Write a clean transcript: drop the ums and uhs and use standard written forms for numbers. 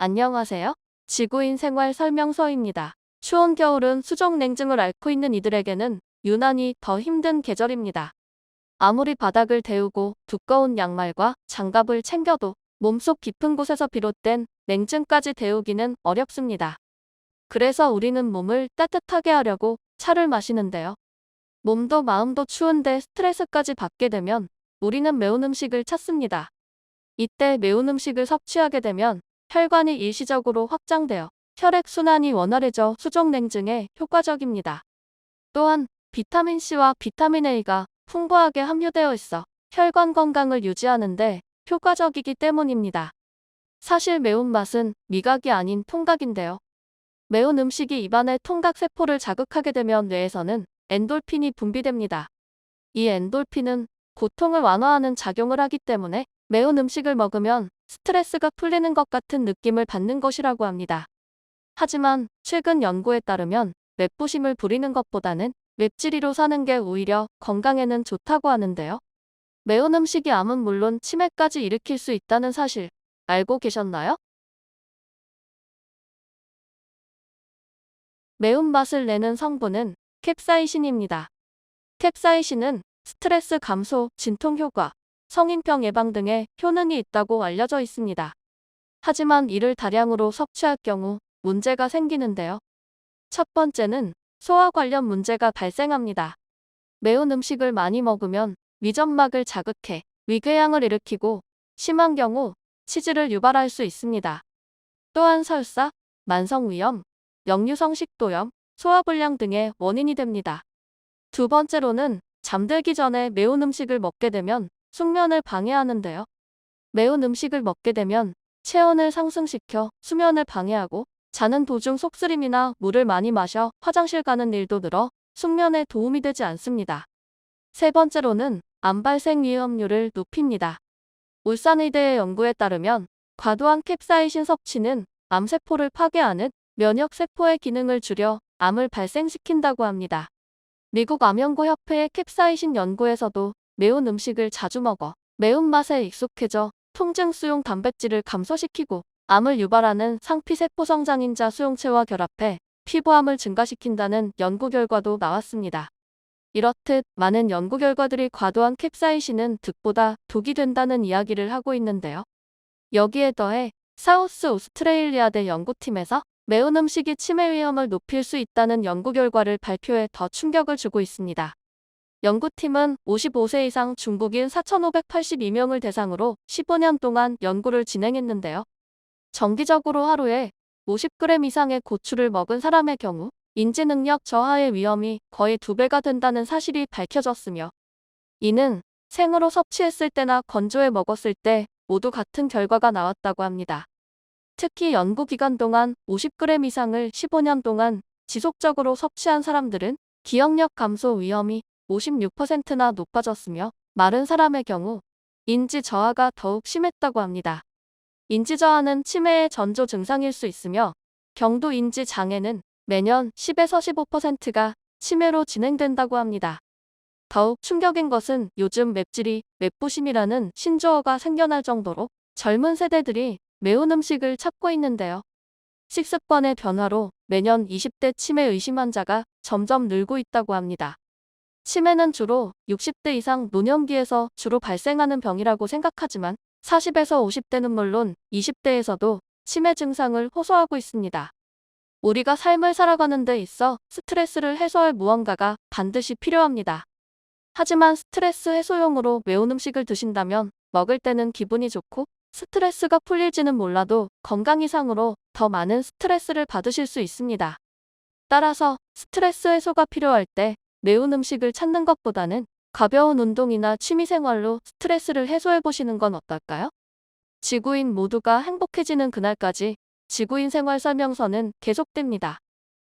안녕하세요. 지구인 생활 설명서입니다. 추운 겨울은 수족 냉증을 앓고 있는 이들에게는 유난히 더 힘든 계절입니다. 아무리 바닥을 데우고 두꺼운 양말과 장갑을 챙겨도 몸속 깊은 곳에서 비롯된 냉증까지 데우기는 어렵습니다. 그래서 우리는 몸을 따뜻하게 하려고 차를 마시는데요. 몸도 마음도 추운데 스트레스까지 받게 되면 우리는 매운 음식을 찾습니다. 이때 매운 음식을 섭취하게 되면 혈관이 일시적으로 확장되어 혈액순환이 원활해져 수족 냉증에 효과적입니다. 또한 비타민C와 비타민 A가 풍부하게 함유되어 있어 혈관 건강을 유지하는데 효과적이기 때문입니다. 사실 매운맛은 미각이 아닌 통각인데요. 매운 음식이 입안의 통각세포를 자극하게 되면 뇌에서는 엔돌핀이 분비됩니다. 이 엔돌핀은 고통을 완화하는 작용을 하기 때문에 매운 음식을 먹으면 스트레스가 풀리는 것 같은 느낌을 받는 것이라고 합니다. 하지만 최근 연구에 따르면 맵부심을 부리는 것보다는 맵찔이로 사는 게 오히려 건강에는 좋다고 하는데요. 매운 음식이 암은 물론 치매까지 일으킬 수 있다는 사실 알고 계셨나요? 매운맛을 내는 성분은 캡사이신입니다. 캡사이신은 스트레스 감소, 진통 효과, 성인병 예방 등의 효능이 있다고 알려져 있습니다. 하지만 이를 다량으로 섭취할 경우 문제가 생기는데요. 첫 번째는 소화 관련 문제가 발생합니다. 매운 음식을 많이 먹으면 위점막을 자극해 위궤양을 일으키고 심한 경우 치질을 유발할 수 있습니다. 또한 설사, 만성위염, 역류성 식도염, 소화불량 등의 원인이 됩니다. 두 번째로는 잠들기 전에 매운 음식을 먹게 되면 숙면을 방해하는데요. 매운 음식을 먹게 되면 체온을 상승시켜 수면을 방해하고 자는 도중 속쓰림이나 물을 많이 마셔 화장실 가는 일도 늘어 숙면에 도움이 되지 않습니다. 세 번째로는 암 발생 위험률을 높입니다. 울산의대의 연구에 따르면 과도한 캡사이신 섭취는 암세포를 파괴하는 면역세포의 기능을 줄여 암을 발생시킨다고 합니다. 미국 암연구 협회의 캡사이신 연구에서도 매운 음식을 자주 먹어 매운맛에 익숙해져 통증 수용 단백질을 감소시키고 암을 유발하는 상피세포 성장인자 수용체와 결합해 피부암을 증가시킨다는 연구 결과도 나왔습니다. 이렇듯 많은 연구 결과들이 과도한 캡사이신은 득보다 독이 된다는 이야기를 하고 있는데요. 여기에 더해 사우스 오스트레일리아대 연구팀에서 매운 음식이 치매 위험을 높일 수 있다는 연구 결과를 발표해 더 충격을 주고 있습니다. 연구팀은 55세 이상 중국인 4,582명을 대상으로 15년 동안 연구를 진행했는데요. 정기적으로 하루에 50g 이상의 고추를 먹은 사람의 경우 인지 능력 저하의 위험이 거의 2배가 된다는 사실이 밝혀졌으며 이는 생으로 섭취했을 때나 건조해 먹었을 때 모두 같은 결과가 나왔다고 합니다. 특히 연구 기간 동안 50g 이상을 15년 동안 지속적으로 섭취한 사람들은 기억력 감소 위험이 56%나 높아졌으며 마른 사람의 경우 인지 저하가 더욱 심했다고 합니다. 인지 저하는 치매의 전조 증상일 수 있으며 경도 인지 장애는 매년 10에서 15%가 치매로 진행된다고 합니다. 더욱 충격인 것은 요즘 맵찔이, 맵부심이라는 신조어가 생겨날 정도로 젊은 세대들이 매운 음식을 찾고 있는데요. 식습관의 변화로 매년 20대 치매 의심 환자가 점점 늘고 있다고 합니다. 치매는 주로 60대 이상 노년기에서 주로 발생하는 병이라고 생각하지만 40에서 50대는 물론 20대에서도 치매 증상을 호소하고 있습니다. 우리가 삶을 살아가는 데 있어 스트레스를 해소할 무언가가 반드시 필요합니다. 하지만 스트레스 해소용으로 매운 음식을 드신다면 먹을 때는 기분이 좋고 스트레스가 풀릴지는 몰라도 건강 이상으로 더 많은 스트레스를 받으실 수 있습니다. 따라서 스트레스 해소가 필요할 때 매운 음식을 찾는 것보다는 가벼운 운동이나 취미생활로 스트레스를 해소해 보시는 건 어떨까요? 지구인 모두가 행복해지는 그날까지 지구인 생활 설명서는 계속됩니다.